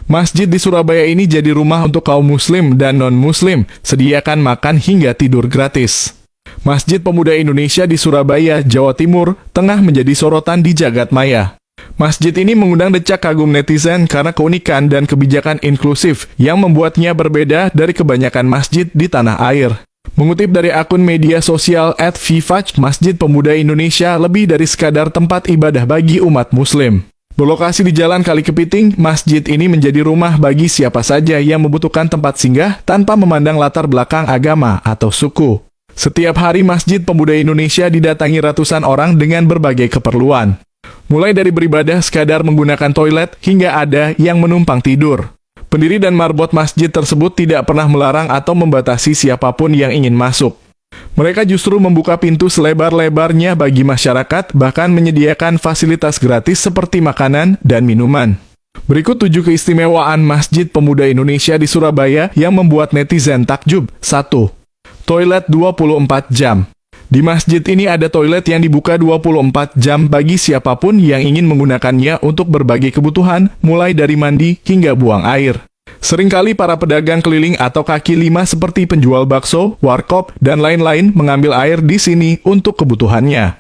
Masjid di Surabaya ini jadi rumah untuk kaum muslim dan non-muslim, sediakan makan hingga tidur gratis. Masjid Pemuda Indonesia di Surabaya, Jawa Timur, tengah menjadi sorotan di jagat maya. Masjid ini mengundang decak kagum netizen karena keunikan dan kebijakan inklusif yang membuatnya berbeda dari kebanyakan masjid di tanah air. Mengutip dari akun media sosial @vivaj, Masjid Pemuda Indonesia lebih dari sekadar tempat ibadah bagi umat muslim. Berlokasi di Jalan Kali Kepiting, masjid ini menjadi rumah bagi siapa saja yang membutuhkan tempat singgah tanpa memandang latar belakang agama atau suku. Setiap hari Masjid Pemuda Indonesia didatangi ratusan orang dengan berbagai keperluan. Mulai dari beribadah sekadar menggunakan toilet, hingga ada yang menumpang tidur. Pendiri dan marbot masjid tersebut tidak pernah melarang atau membatasi siapapun yang ingin masuk. Mereka justru membuka pintu selebar-lebarnya bagi masyarakat, bahkan menyediakan fasilitas gratis seperti makanan dan minuman. Berikut 7 keistimewaan Masjid Pemuda Indonesia di Surabaya yang membuat netizen takjub. 1. Toilet 24 jam. Di masjid ini ada toilet yang dibuka 24 jam bagi siapapun yang ingin menggunakannya untuk berbagai kebutuhan, mulai dari mandi hingga buang air. Seringkali para pedagang keliling atau kaki lima seperti penjual bakso, warkop, dan lain-lain mengambil air di sini untuk kebutuhannya.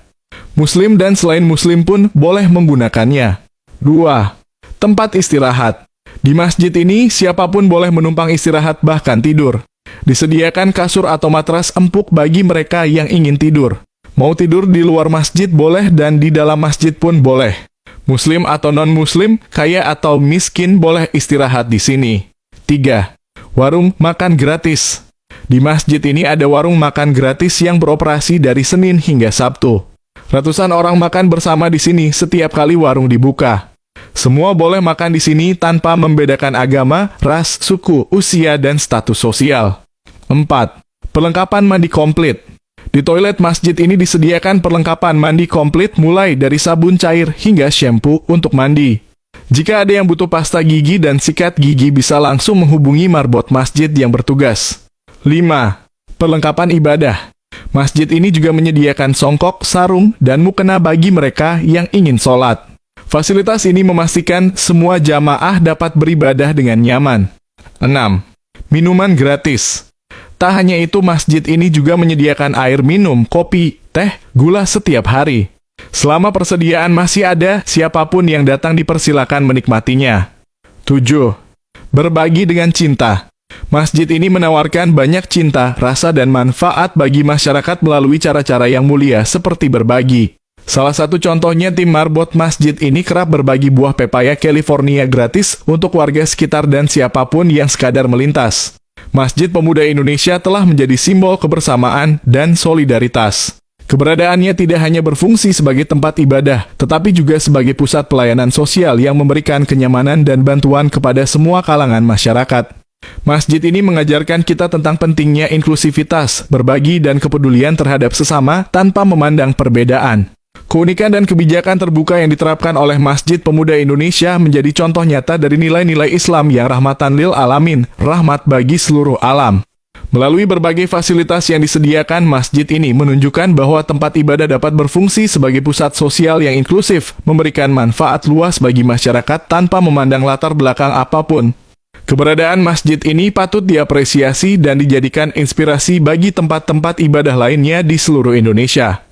Muslim dan selain muslim pun boleh menggunakannya. 2. Tempat istirahat. Di masjid ini, siapapun boleh menumpang istirahat bahkan tidur. Disediakan kasur atau matras empuk bagi mereka yang ingin tidur. Mau tidur di luar masjid boleh dan di dalam masjid pun boleh. Muslim atau non-muslim, kaya atau miskin boleh istirahat di sini. 3. Warung makan gratis. Di masjid ini ada warung makan gratis yang beroperasi dari Senin hingga Sabtu. Ratusan orang makan bersama di sini setiap kali warung dibuka. Semua boleh makan di sini tanpa membedakan agama, ras, suku, usia, dan status sosial. 4. Perlengkapan mandi komplit. Di toilet masjid ini disediakan perlengkapan mandi komplit mulai dari sabun cair hingga shampoo untuk mandi. Jika ada yang butuh pasta gigi dan sikat gigi bisa langsung menghubungi marbot masjid yang bertugas. 5. Perlengkapan ibadah. Masjid ini juga menyediakan songkok, sarung, dan mukena bagi mereka yang ingin sholat. Fasilitas ini memastikan semua jamaah dapat beribadah dengan nyaman. 6. Minuman gratis. Tak hanya itu, masjid ini juga menyediakan air minum, kopi, teh, gula setiap hari. Selama persediaan masih ada, siapapun yang datang dipersilakan menikmatinya. 7. Berbagi dengan cinta. Masjid ini menawarkan banyak cinta, rasa, dan manfaat bagi masyarakat melalui cara-cara yang mulia seperti berbagi. Salah satu contohnya, tim marbot masjid ini kerap berbagi buah pepaya California gratis untuk warga sekitar dan siapapun yang sekadar melintas. Masjid Pemuda Indonesia telah menjadi simbol kebersamaan dan solidaritas. Keberadaannya tidak hanya berfungsi sebagai tempat ibadah, tetapi juga sebagai pusat pelayanan sosial yang memberikan kenyamanan dan bantuan kepada semua kalangan masyarakat. Masjid ini mengajarkan kita tentang pentingnya inklusivitas, berbagi, dan kepedulian terhadap sesama tanpa memandang perbedaan. Keunikan dan kebijakan terbuka yang diterapkan oleh Masjid Pemuda Indonesia menjadi contoh nyata dari nilai-nilai Islam yang rahmatan lil alamin, rahmat bagi seluruh alam. Melalui berbagai fasilitas yang disediakan, masjid ini menunjukkan bahwa tempat ibadah dapat berfungsi sebagai pusat sosial yang inklusif, memberikan manfaat luas bagi masyarakat tanpa memandang latar belakang apapun. Keberadaan masjid ini patut diapresiasi dan dijadikan inspirasi bagi tempat-tempat ibadah lainnya di seluruh Indonesia.